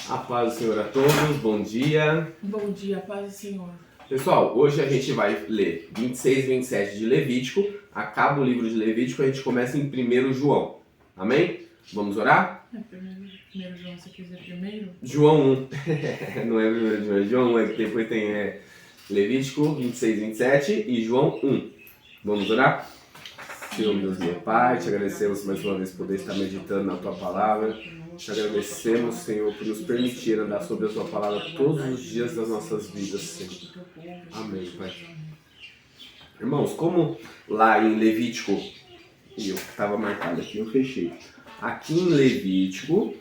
A paz do Senhor a todos, bom dia. Bom dia, paz do Senhor. Pessoal, hoje a gente vai ler 26 e 27 de Levítico. Acaba o livro de Levítico, a gente começa em 1 João. Amém? Vamos orar? Primeiro João, você quiser primeiro? João 1. Não é 1 João, é João 1, é que depois tem Levítico 26 e 27 e João 1. Vamos orar? Senhor Deus meu Pai, te agradecemos mais uma vez por poder estar meditando na Tua Palavra. Te agradecemos, Senhor, por nos permitir andar sobre a Tua Palavra todos os dias das nossas vidas, Senhor. Amém, Pai. Irmãos, como lá em Levítico, e eu estava marcado aqui, eu fechei. Aqui em Levítico,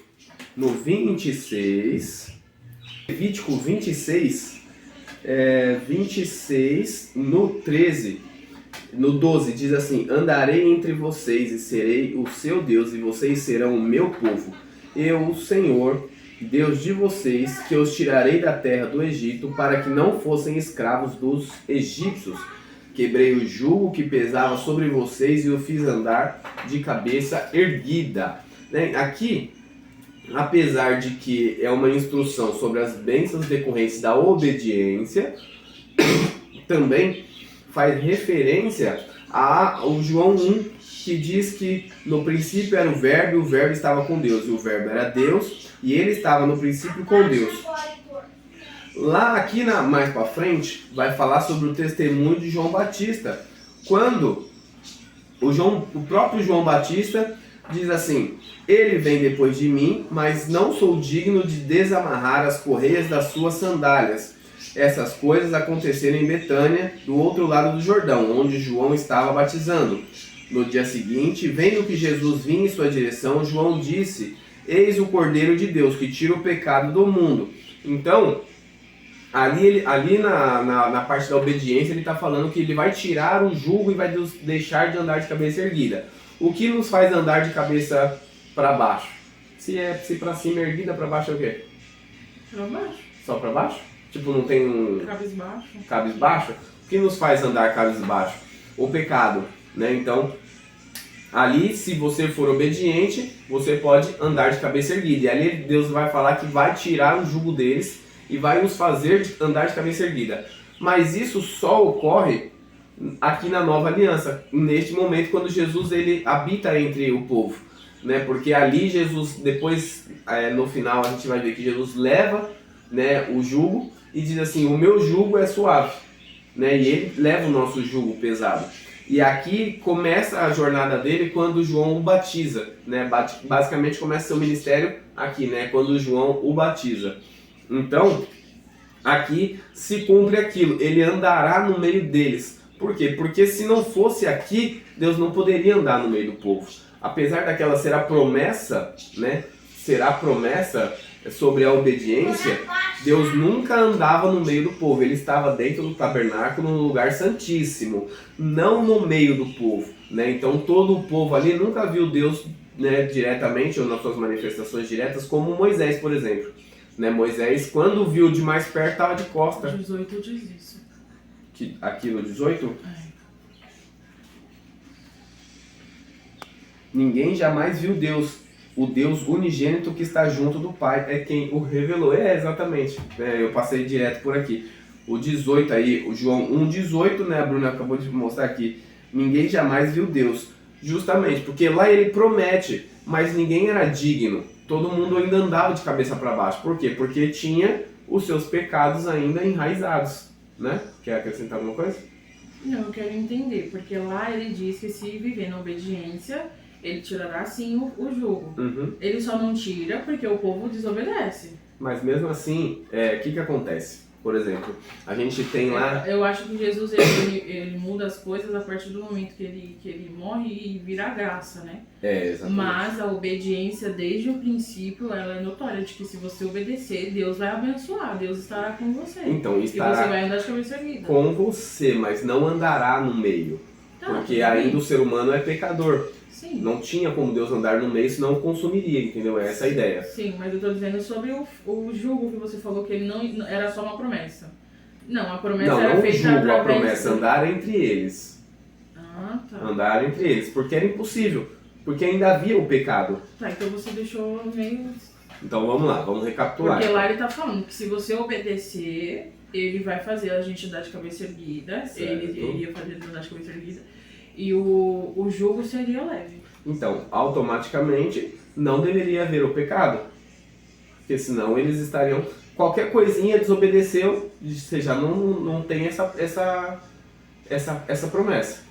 no 26, Levítico 26, 26, no 13, no 12, diz assim: andarei entre vocês e serei o seu Deus, e vocês serão o meu povo. Eu, o Senhor, Deus de vocês, que os tirarei da terra do Egito, para que não fossem escravos dos egípcios. Quebrei o jugo que pesava sobre vocês e o fiz andar de cabeça erguida. Aqui, apesar de que é uma instrução sobre as bênçãos decorrentes da obediência, também faz referência ao João 1, que diz que no princípio era o Verbo e o Verbo estava com Deus, e o Verbo era Deus e ele estava no princípio com Deus. Lá aqui mais para frente vai falar sobre o testemunho de João Batista, quando o próprio João Batista diz assim: ele vem depois de mim, mas não sou digno de desamarrar as correias das suas sandálias. Essas coisas aconteceram em Betânia, do outro lado do Jordão, onde João estava batizando. No dia seguinte, vendo que Jesus vinha em sua direção, João disse: eis o Cordeiro de Deus, que tira o pecado do mundo. Então, ali na parte da obediência, ele está falando que ele vai tirar o jugo e vai deixar de andar de cabeça erguida. O que nos faz andar de cabeça para baixo? Se para cima erguida, para baixo é o quê? Para baixo. Só para baixo? Tipo, não tem um... Cabisbaixo. Cabisbaixo? O que nos faz andar cabisbaixo? O pecado, né? Então, ali, se você for obediente, você pode andar de cabeça erguida. E ali Deus vai falar que vai tirar o jugo deles e vai nos fazer andar de cabeça erguida. Mas isso só ocorre aqui na Nova Aliança, neste momento, quando Jesus ele habita entre o povo, né? Porque ali Jesus, depois, no final, a gente vai ver que Jesus leva, né, o jugo e diz assim: o meu jugo é suave, né? E ele leva o nosso jugo pesado. E aqui começa a jornada dele quando João o batiza, né? Basicamente começa seu ministério aqui, né? Quando João o batiza. Então, aqui se cumpre aquilo, ele andará no meio deles. Por quê? Porque se não fosse aqui, Deus não poderia andar no meio do povo. Apesar daquela ser a promessa, né? Será a promessa sobre a obediência, Deus nunca andava no meio do povo. Ele estava dentro do tabernáculo, no lugar santíssimo, não no meio do povo, né? Então todo o povo ali nunca viu Deus, né, diretamente ou nas suas manifestações diretas, como Moisés, por exemplo, né? Moisés, quando viu de mais perto, estava de costa. 18 diz isso. Aqui no 18? Ninguém jamais viu Deus. O Deus unigênito que está junto do Pai é quem o revelou. Exatamente. Eu passei direto por aqui. O 18 aí, o João 1,18, né? A Bruna acabou de mostrar aqui. Ninguém jamais viu Deus. Justamente, porque lá ele promete, mas ninguém era digno. Todo mundo ainda andava de cabeça para baixo. Por quê? Porque tinha os seus pecados ainda enraizados, né? Quer acrescentar alguma coisa? Não, eu quero entender, porque lá ele diz que se viver na obediência, ele tirará sim o jugo. Uhum. Ele só não tira porque o povo desobedece. Mas mesmo assim, o que acontece? Por exemplo, a gente tem lá... Eu acho que Jesus ele muda as coisas a partir do momento que ele morre e vira graça, né? Exatamente. Mas a obediência desde o princípio, ela é notória, de que se você obedecer, Deus vai abençoar, Deus estará com você. Então, estará e você vai andar de cabeça erguida. com você, mas não andará no meio. Porque ainda o ser humano é pecador. Sim. Não tinha como Deus andar no meio, senão consumiria, entendeu? Essa é a ideia. Sim, mas eu estou dizendo sobre o jugo que você falou, que ele não era só uma promessa. Não, a promessa era feita julgo, através... a promessa, andar entre eles. Ah, tá. Andar entre eles, porque era impossível. Porque ainda havia o pecado. Tá, então você deixou meio Então vamos lá, vamos recapitular. Porque lá ele tá falando que se você obedecer, ele vai fazer a gente andar de cabeça erguida, ele ia fazer a gente andar de cabeça erguida, e o jugo seria leve. Então, automaticamente, não deveria haver o pecado. Porque senão eles estariam... Qualquer coisinha desobedeceu, você já não tem essa promessa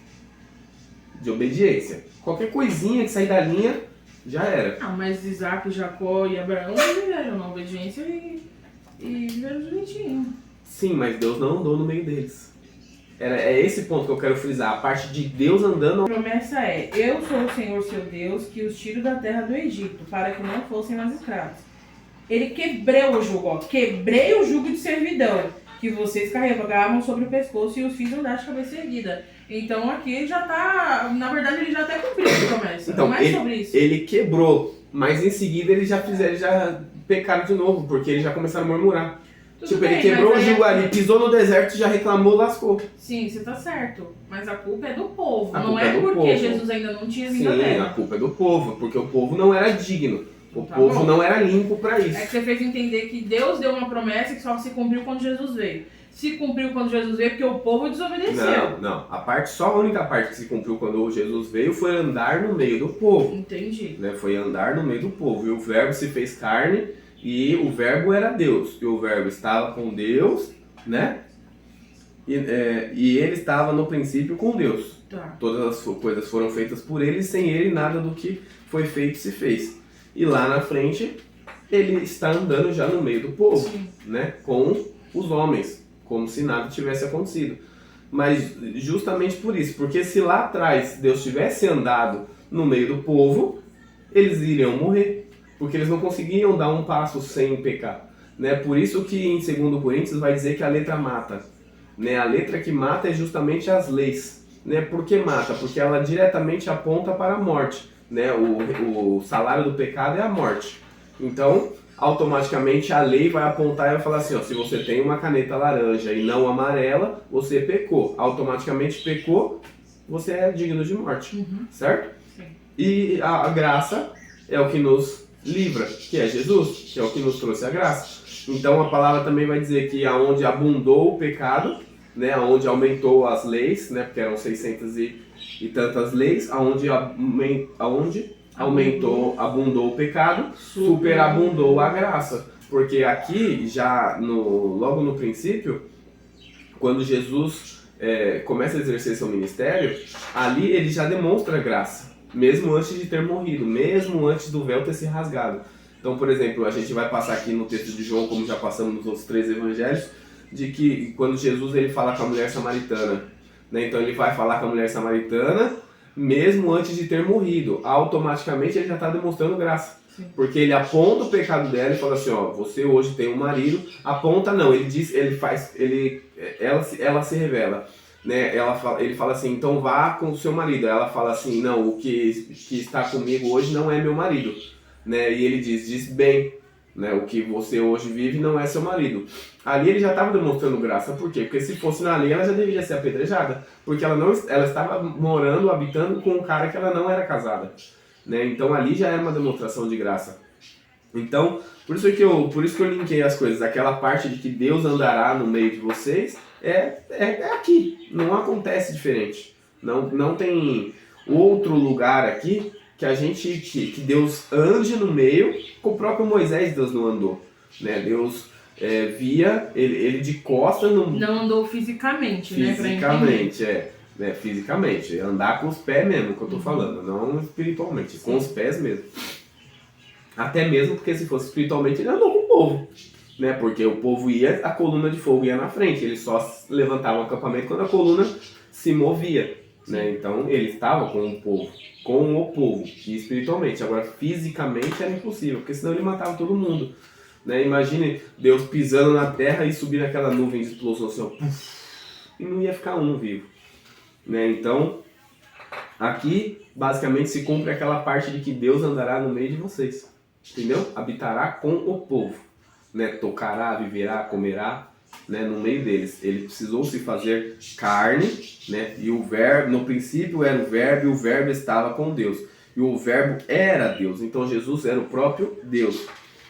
de obediência. Qualquer coisinha que sair da linha, já era. Ah, mas Isaac, Jacó e Abraão viveram na obediência e viveram direitinho. Sim, mas Deus não andou no meio deles. É esse ponto que eu quero frisar. A parte de Deus andando... A promessa é: eu sou o Senhor seu Deus, que os tiro da terra do Egito, para que não fossem mais escravos. Ele quebrou o jugo, ó. Quebrei o jugo de servidão que vocês carregavam sobre o pescoço e os fiz andar de cabeça erguida. Então aqui ele já tá... Na verdade, ele já até cumpriu a promessa. Então, mais sobre isso. Ele quebrou, mas em seguida eles já pecaram de novo, porque eles já começaram a murmurar. Tudo Tipo, bem, ele quebrou o mas jugo ali, pisou no deserto, já reclamou, lascou. Sim, você tá certo. Mas a culpa é do povo. A Não culpa é é do porque povo. Jesus ainda não tinha vindo à Sim, terra. a culpa é do povo, porque o povo não era digno. O Tá povo bom. não era limpo para isso. É que você fez entender que Deus deu uma promessa que só se cumpriu quando Jesus veio. Se cumpriu quando Jesus veio porque o povo desobedeceu. Não. Só a única parte que se cumpriu quando Jesus veio foi andar no meio do povo. Entendi. Né? Foi andar no meio do povo. E o verbo se fez carne e o verbo era Deus. E o verbo estava com Deus, né? E ele estava no princípio com Deus. Tá. Todas as coisas foram feitas por ele e sem ele nada do que foi feito se fez. E lá na frente ele está andando já no meio do povo, Sim. né? Com os homens, como se nada tivesse acontecido. Mas justamente por isso, porque se lá atrás Deus tivesse andado no meio do povo, eles iriam morrer, porque eles não conseguiam dar um passo sem pecar, né? Por isso que em 2 Coríntios vai dizer que a letra mata, né? A letra que mata é justamente as leis, né? Por que mata? Porque ela diretamente aponta para a morte, né? O salário do pecado é a morte. Então, automaticamente a lei vai apontar e vai falar assim, ó, se você tem uma caneta laranja e não amarela, você pecou. Automaticamente pecou, você é digno de morte, certo? Sim. E a graça é o que nos livra, que é Jesus, que é o que nos trouxe a graça. Então a palavra também vai dizer que aonde abundou o pecado, né, aonde aumentou as leis, né, porque eram 600 e tantas leis, aonde abundou o pecado, superabundou a graça. Porque aqui, já logo no princípio, quando Jesus começa a exercer seu ministério, ali ele já demonstra graça, mesmo antes de ter morrido, mesmo antes do véu ter se rasgado. Então, por exemplo, a gente vai passar aqui no texto de João, como já passamos nos outros 3 evangelhos, de que quando Jesus ele fala com a mulher samaritana, né? Então ele vai falar com a mulher samaritana mesmo antes de ter morrido, automaticamente ele já está demonstrando graça. Sim. Porque ele aponta o pecado dela e fala assim, ó, você hoje tem um marido, aponta não, ele diz, ela se revela, né? Ele fala assim, então vá com o seu marido. Ela fala assim, não, o que está comigo hoje não é meu marido, né? E ele diz bem, né? O que você hoje vive não é seu marido. Ali ele já estava demonstrando graça. Por quê? Porque se fosse na lei ela já deveria ser apedrejada, porque ela estava morando, habitando com um cara que ela não era casada, né? Então ali já era uma demonstração de graça. Então, por isso que eu linkei as coisas. Aquela parte de que Deus andará no meio de vocês é aqui, não acontece diferente. Não tem outro lugar aqui que Deus ande no meio. Com o próprio Moisés Deus não andou, né? Deus via ele de costas. Não andou fisicamente, né? Fisicamente, fisicamente. Andar com os pés mesmo, que eu tô falando, não espiritualmente, com os pés mesmo. Até mesmo porque se fosse espiritualmente ele andou com o povo, né? Porque o povo ia, a coluna de fogo ia na frente, ele só levantava o acampamento quando a coluna se movia, né? Então ele estava com o povo, e espiritualmente. Agora fisicamente era impossível, porque senão ele matava todo mundo, né? Imagine Deus pisando na terra e subir naquela nuvem de explosão assim, ó, puff, e não ia ficar um vivo, né? Então aqui basicamente se cumpre aquela parte de que Deus andará no meio de vocês, entendeu? Habitará com o povo, né? Tocará, viverá, comerá, né? No meio deles. Ele precisou se fazer carne, né? E o verbo, no princípio era o verbo, e o verbo estava com Deus, e o verbo era Deus. Então Jesus era o próprio Deus.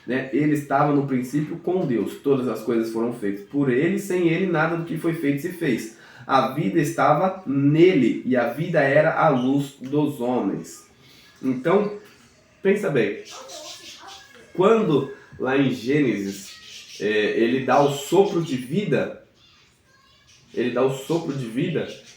né? Ele estava no princípio com Deus. Todas as coisas foram feitas por ele, sem ele nada do que foi feito se fez. A vida estava nele e a vida era a luz dos homens. Então, pensa bem. Quando lá em Gênesis ele dá o sopro de vida,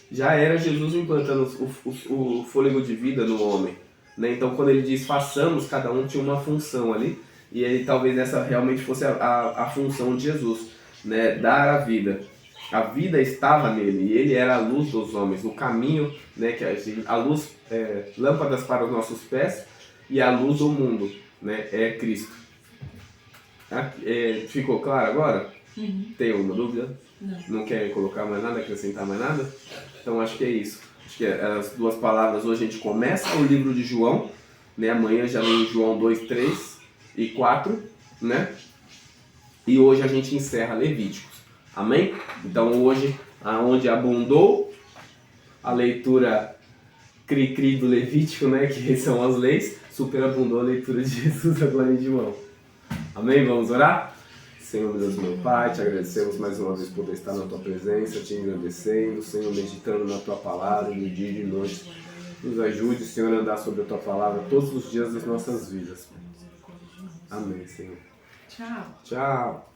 já era Jesus implantando o fôlego de vida no homem, né? Então quando ele diz façamos, cada um tinha uma função ali, e aí talvez essa realmente fosse a função de Jesus, né? Dar a vida. A vida estava nele, e ele era a luz dos homens, o caminho, né? Que a luz, lâmpadas para os nossos pés, e a luz do mundo, né? É Cristo. Ficou claro agora? Uhum. Tem alguma dúvida? Não. Não quer colocar mais nada, acrescentar mais nada? Então acho que é isso. Acho que as duas palavras, hoje a gente começa o livro de João, né? Amanhã já lê João 2, 3 e 4, né? E hoje a gente encerra Levíticos. Amém? Então hoje, aonde abundou a leitura cri-cri do Levítico, né? Que são as leis, superabundou a leitura de Jesus agora em João. Amém? Vamos orar? Senhor, Deus meu Pai, te agradecemos mais uma vez por poder estar na tua presença, te engrandecendo, Senhor, meditando na tua palavra, de dia e de noite. Nos ajude, Senhor, a andar sobre a tua palavra todos os dias das nossas vidas. Amém, Senhor. Tchau. Tchau.